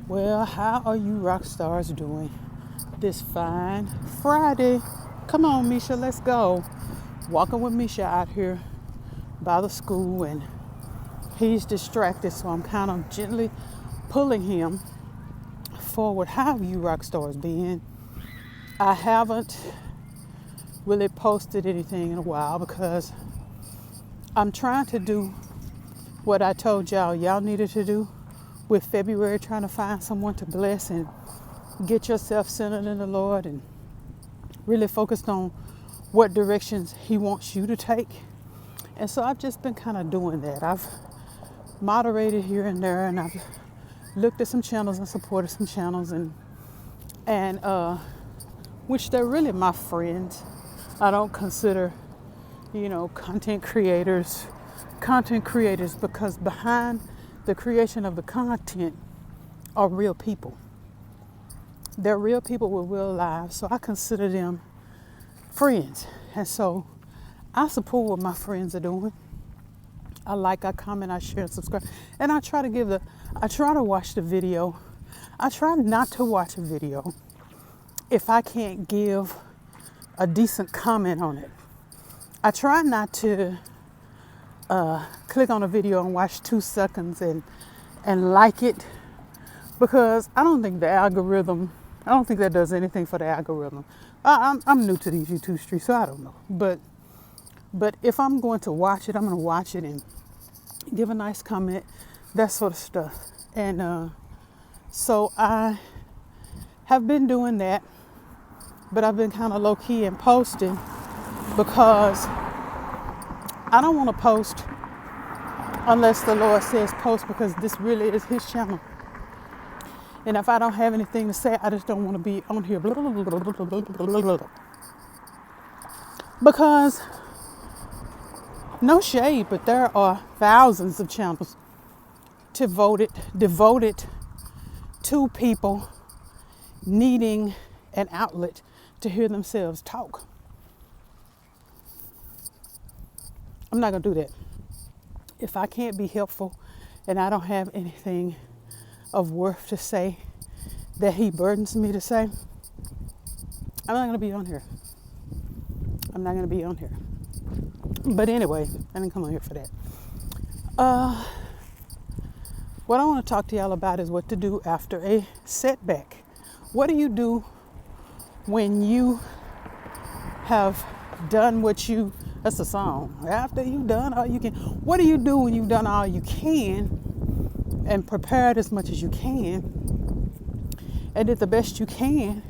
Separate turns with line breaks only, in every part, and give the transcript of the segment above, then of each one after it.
Well, how are you rock stars doing this fine Friday? Come on, Misha, let's go. Walking with Misha out here by the school, and he's distracted, so I'm kind of gently pulling him forward. How have you rock stars been? I haven't really posted anything in a while because I'm trying to do what I told y'all needed to do with February, trying to find someone to bless and get yourself centered in the Lord and really focused on what directions He wants you to take. And so I've just been kind of doing that. I've moderated here and there, and I've looked at some channels and supported some channels, and which they're really my friends. I don't consider, content creators because behind the creation of the content are real people. They're real people with real lives, so I consider them friends. And so I support what my friends are doing. I like, I comment, I share, and subscribe. And I try to watch the video. I try not to watch a video if I can't give a decent comment on it. I try not to click on a video and watch 2 seconds and like it, because I don't think that does anything for the algorithm. I'm new to these YouTube streets, so I don't know. But if I'm going to watch it, I'm going to watch it and give a nice comment, that sort of stuff. And so I have been doing that, but I've been kind of low-key and posting because I don't want to post unless the Lord says post, because this really is His channel. And if I don't have anything to say, I just don't want to be on here. Because, no shade, but there are thousands of channels devoted to people needing an outlet to hear themselves talk. I'm not going to do that. If I can't be helpful and I don't have anything of worth to say that He burdens me to say, I'm not going to be on here. But anyway, I didn't come on here for that. What I want to talk to y'all about is what to do after a setback. What do you do when you have done that's a song. After you've done all you can. What do you do when you've done all you can and prepared as much as you can and did the best you can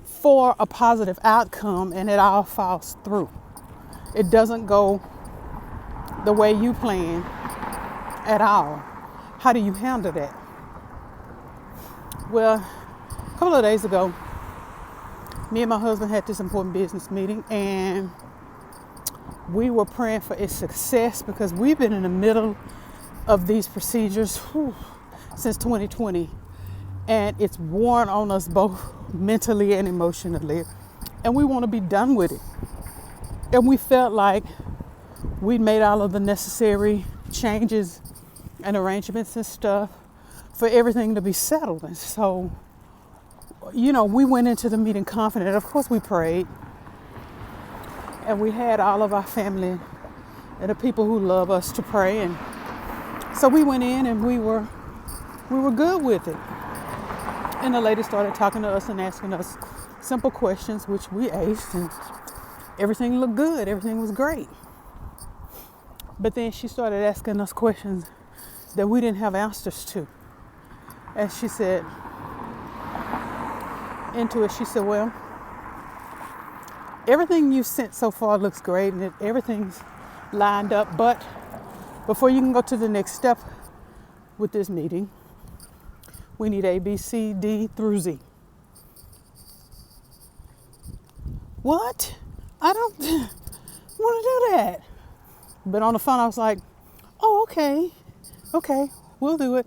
for a positive outcome, and it all falls through? It doesn't go the way you planned at all. How do you handle that? Well, a couple of days ago, me and my husband had this important business meeting, and we were praying for its success because we've been in the middle of these procedures since 2020, and it's worn on us both mentally and emotionally, and we want to be done with it. And we felt like we'd made all of the necessary changes and arrangements and stuff for everything to be settled. And so, we went into the meeting confident. Of course, we prayed. And we had all of our family and the people who love us to pray. And so we went in and we were good with it. And the lady started talking to us and asking us simple questions, which we aced, and everything looked good. Everything was great. But then she started asking us questions that we didn't have answers to. And she said, well, everything you've sent so far looks great and everything's lined up, but before you can go to the next step with this meeting, we need A, B, C, D through Z. What? I don't want to do that. But on the phone, I was like, oh, okay, we'll do it.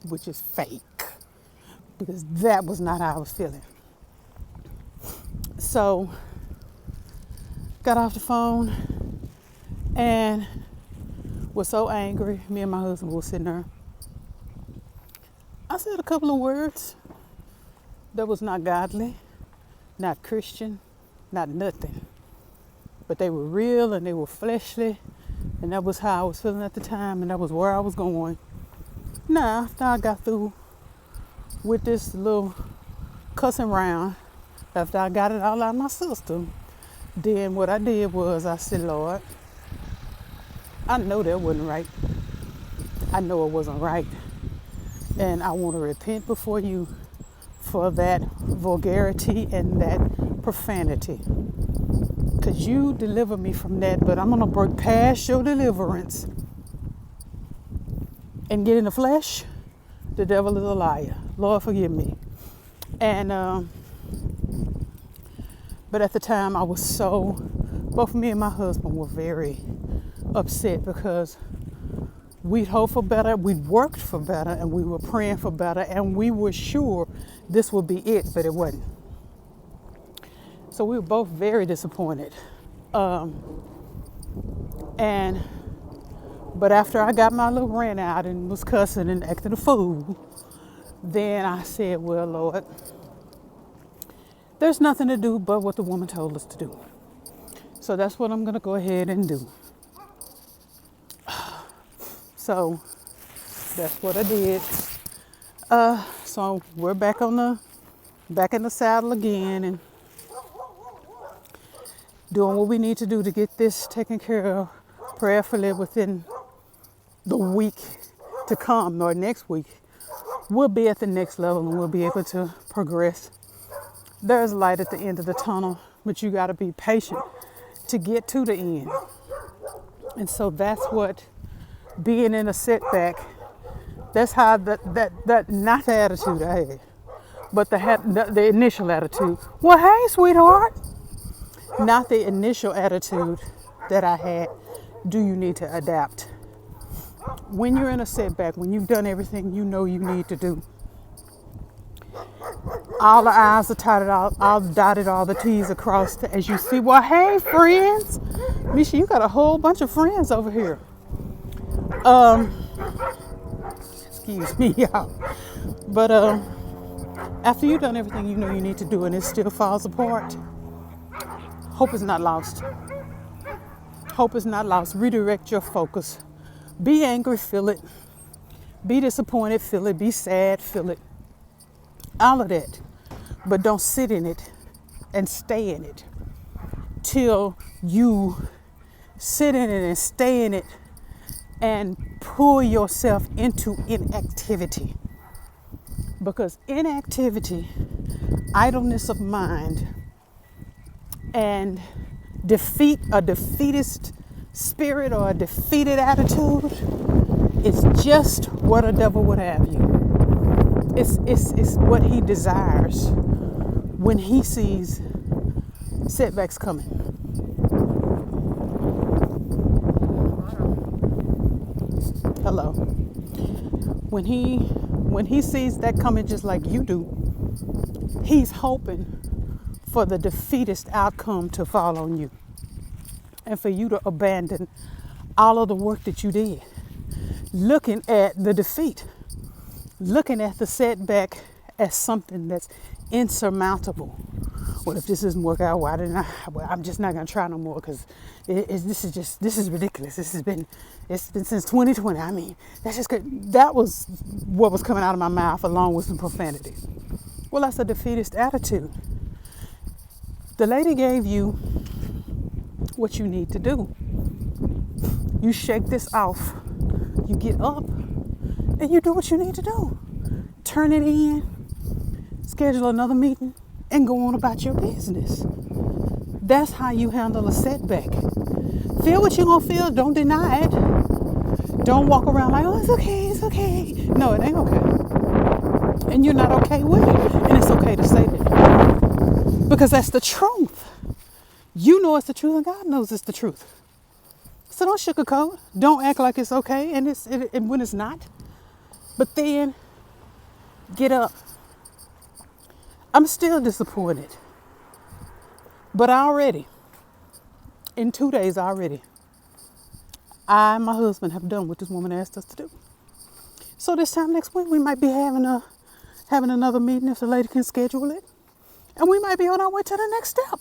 Which is fake, because that was not how I was feeling. So, got off the phone and was so angry. Me and my husband were sitting there. I said a couple of words that was not godly, not Christian, not nothing. But they were real and they were fleshly, and that was how I was feeling at the time, and that was where I was going. Now, after I got through with this little cussing round, after I got it all out of my system, then what I did was I said, Lord, I know that wasn't right. I know it wasn't right. And I want to repent before you for that vulgarity and that profanity. Because you delivered me from that, but I'm going to break past your deliverance and get in the flesh. The devil is a liar. Lord, forgive me. And, but at the time I was both me and my husband were very upset because we'd hoped for better, we'd worked for better, and we were praying for better, and we were sure this would be it, but it wasn't. So we were both very disappointed. But after I got my little rant out and was cussing and acting a fool, then I said, well, Lord, there's nothing to do but what the woman told us to do. So that's what I'm going to go ahead and do. So that's what I did. So we're back in the saddle again and doing what we need to do to get this taken care of prayerfully within the week to come, or next week. We'll be at the next level and we'll be able to progress. There's light at the end of the tunnel, but you got to be patient to get to the end. And so that's what being in a setback, that's how that not the attitude I had, but the initial attitude. Well, hey, sweetheart. Not the initial attitude that I had. Do you need to adapt? When you're in a setback, when you've done everything you know you need to do, all the I's are dotted, all the T's are crossed. As you see, well, hey, friends. Misha, you got a whole bunch of friends over here. Excuse me, y'all. But after you've done everything you know you need to do and it still falls apart, hope is not lost. Hope is not lost. Redirect your focus. Be angry, feel it. Be disappointed, feel it. Be sad, feel it. All of that. But don't sit in it and stay in it till you sit in it and stay in it and pull yourself into inactivity. Because inactivity, idleness of mind, and a defeatist spirit or a defeated attitude is just what a devil would have you. It's what he desires when he sees setbacks coming. Hello. When he sees that coming just like you do, he's hoping for the defeatist outcome to fall on you and for you to abandon all of the work that you did, looking at the defeat, looking at the setback as something that's insurmountable. Well, if this doesn't work out, I'm just not gonna try no more because this is ridiculous. It's been since 2020. I mean, that's just good. That was what was coming out of my mouth along with some profanity. Well, that's a defeatist attitude. The lady gave you what you need to do. You shake this off. You get up and you do what you need to do. Turn it in, schedule another meeting, and go on about your business. That's how you handle a setback. Feel what you're gonna feel, don't deny it. Don't walk around like, oh, it's okay. No, it ain't okay. And you're not okay with it. And it's okay to say that. Because that's the truth. You know it's the truth and God knows it's the truth. So don't sugarcoat. Don't act like it's okay and when it's not. But then get up. I'm still disappointed. But in 2 days already, I and my husband have done what this woman asked us to do. So this time next week, we might be having another meeting if the lady can schedule it. And we might be on our way to the next step.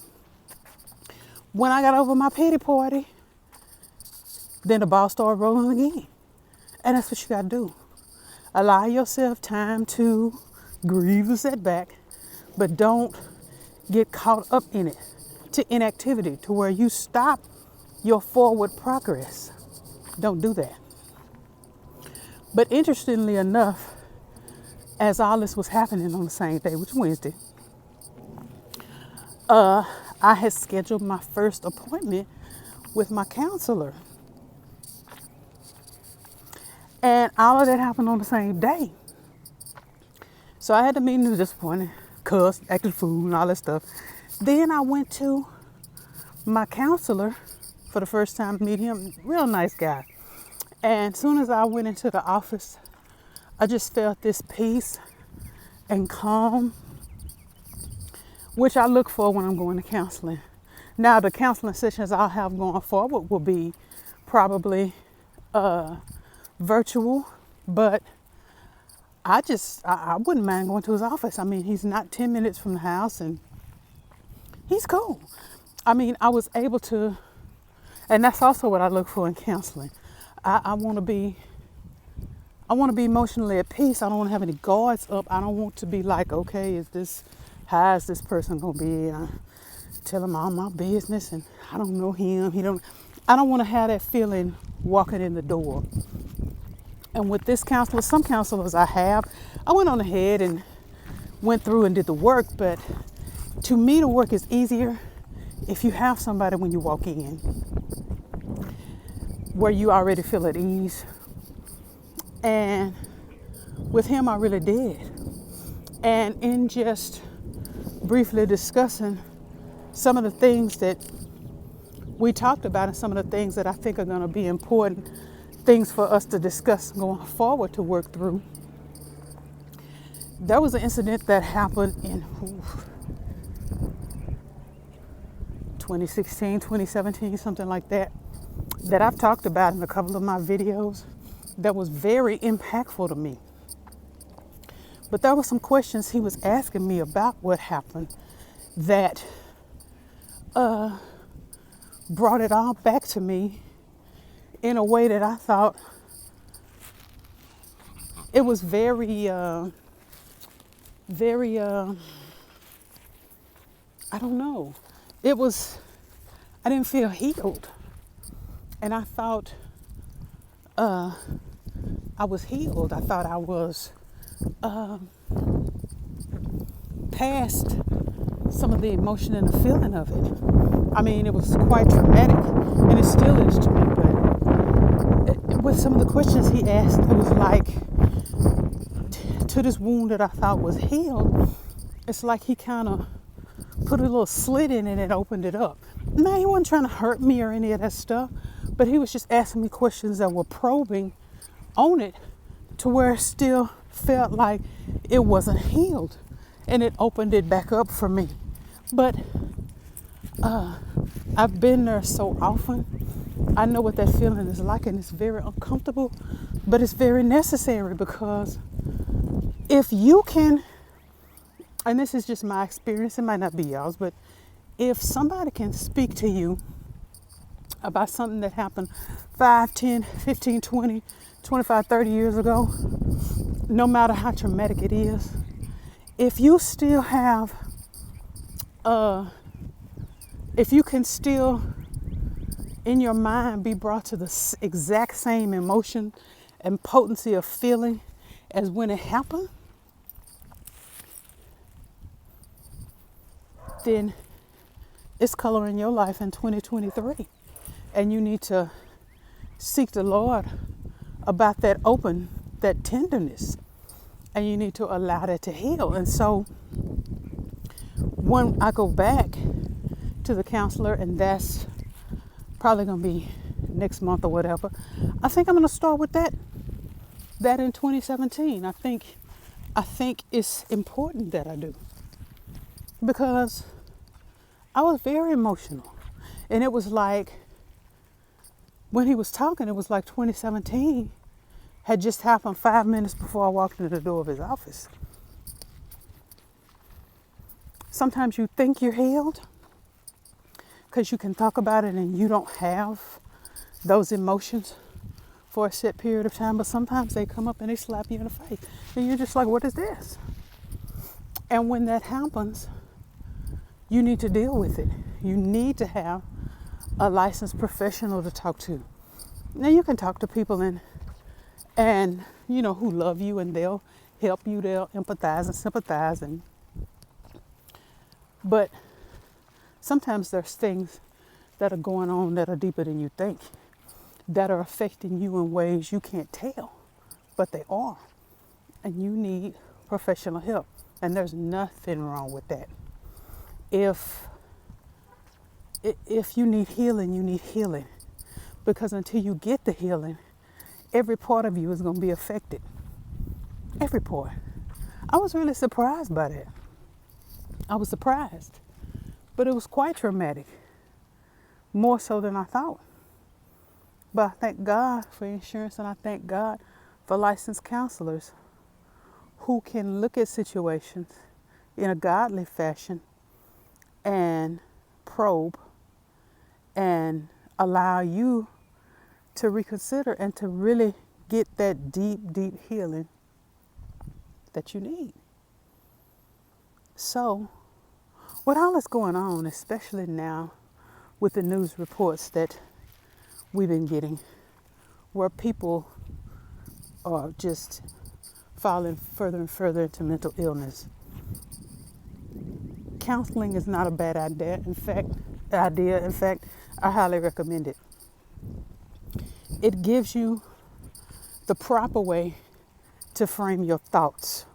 When I got over my pity party, then the ball started rolling again. And that's what you got to do. Allow yourself time to grieve the setback, but don't get caught up in it to inactivity to where you stop your forward progress. Don't do that. But interestingly enough, as all this was happening on the same day, which was Wednesday, I had scheduled my first appointment with my counselor. And all of that happened on the same day. So I had the meeting, it was disappointing, cussed, acted a fool, and all that stuff. Then I went to my counselor for the first time, meet him, real nice guy. And as soon as I went into the office, I just felt this peace and calm, which I look for when I'm going to counseling. Now, the counseling sessions I'll have going forward will be probably virtual, but I wouldn't mind going to his office. I mean, he's not 10 minutes from the house and he's cool. I mean, I was able to, and that's also what I look for in counseling. I want to be emotionally at peace. I don't want to have any guards up. I don't want to be like, okay, how is this person going to be? I tell him all my business and I don't know him. I don't want to have that feeling walking in the door. And with this counselor, some counselors I went on ahead and went through and did the work, but to me the work is easier if you have somebody when you walk in where you already feel at ease. And with him I really did. And in just briefly discussing some of the things that we talked about and some of the things that I think are going to be important things for us to discuss going forward to work through. There was an incident that happened in 2016, 2017, something like that I've talked about in a couple of my videos that was very impactful to me. But there were some questions he was asking me about what happened that brought it all back to me in a way that I thought it was very, I don't know. I didn't feel healed. And I thought I was healed. I thought I was past some of the emotion and the feeling of it. I mean, it was quite traumatic, and it still is to me, but with some of the questions he asked, it was like, to this wound that I thought was healed, it's like he kind of put a little slit in it and opened it up. Now, he wasn't trying to hurt me or any of that stuff, but he was just asking me questions that were probing on it to where it still felt like it wasn't healed, and it opened it back up for me. But I've been there so often. I know what that feeling is like, and it's very uncomfortable, but it's very necessary, because if you can, and this is just my experience, it might not be y'all's, but if somebody can speak to you about something that happened 5, 10, 15, 20, 25, 30 years ago, no matter how traumatic it is, if you still have, if you can still in your mind be brought to the exact same emotion and potency of feeling as when it happened, then it's coloring your life in 2023. And you need to seek the Lord about that tenderness. And you need to allow that to heal. And so when I go back to the counselor, and that's probably going to be next month or whatever, I think I'm going to start with that in 2017. I think it's important that I do, because I was very emotional. And it was like, when he was talking, it was like 2017 had just happened 5 minutes before I walked into the door of his office. Sometimes you think you're healed because you can talk about it and you don't have those emotions for a set period of time, but sometimes they come up and they slap you in the face. And you're just like, what is this? And when that happens, you need to deal with it. You need to have a licensed professional to talk to. Now you can talk to people and you know, who love you, and they'll help you, they'll empathize and sympathize, but sometimes there's things that are going on that are deeper than you think, that are affecting you in ways you can't tell, but they are. And you need professional help. And there's nothing wrong with that. If you need healing, you need healing. Because until you get the healing, every part of you is going to be affected. Every part. I was really surprised by that. I was surprised. But it was quite traumatic. More so than I thought. But I thank God for insurance, and I thank God for licensed counselors who can look at situations in a godly fashion and probe and allow you to reconsider and to really get that deep, deep healing that you need. So, with all that's going on, especially now with the news reports that we've been getting, where people are just falling further and further into mental illness, counseling is not a bad idea. In fact, I highly recommend it. It gives you the proper way to frame your thoughts.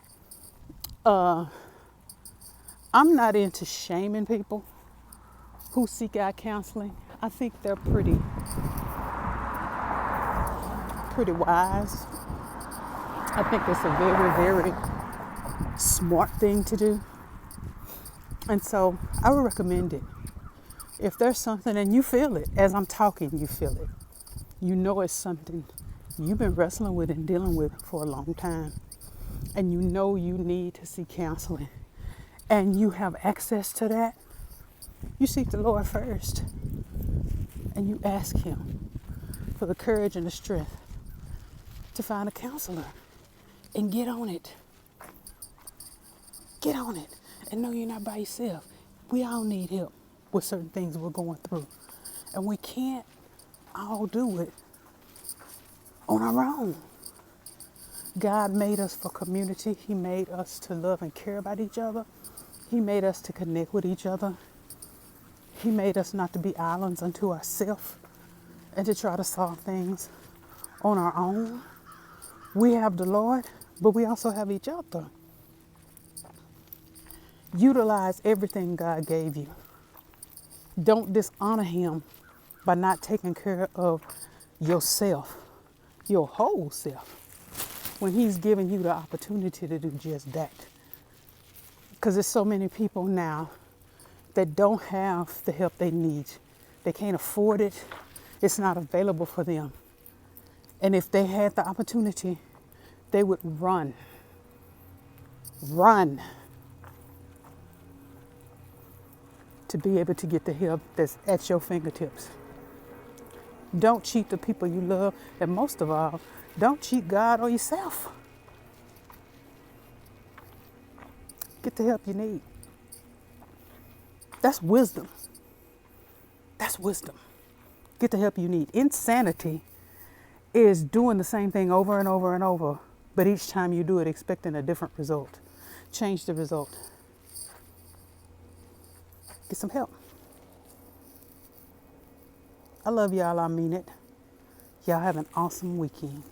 I'm not into shaming people who seek out counseling. I think they're pretty wise. I think it's a very, very smart thing to do. And so I would recommend it. If there's something and you feel it, as I'm talking, you feel it. You know it's something you've been wrestling with and dealing with for a long time. And you know you need to seek counseling. And you have access to that. You seek the Lord first. And you ask Him for the courage and the strength to find a counselor. And get on it. Get on it. And know you're not by yourself. We all need help with certain things we're going through. And we can't all do it on our own. God made us for community. He made us to love and care about each other. He made us to connect with each other. He made us not to be islands unto ourselves and to try to solve things on our own. We have the Lord, but we also have each other. Utilize everything God gave you. Don't dishonor Him by not taking care of yourself, your whole self, when He's giving you the opportunity to do just that. Because there's so many people now that don't have the help they need. They can't afford it. It's not available for them. And if they had the opportunity, they would run to be able to get the help that's at your fingertips. Don't cheat the people you love, and most of all, don't cheat God or yourself. Get the help you need. That's wisdom. That's wisdom. Get the help you need. Insanity is doing the same thing over and over and over, but each time you do it, expecting a different result. Change the result. Get some help. I love y'all. I mean it. Y'all have an awesome weekend.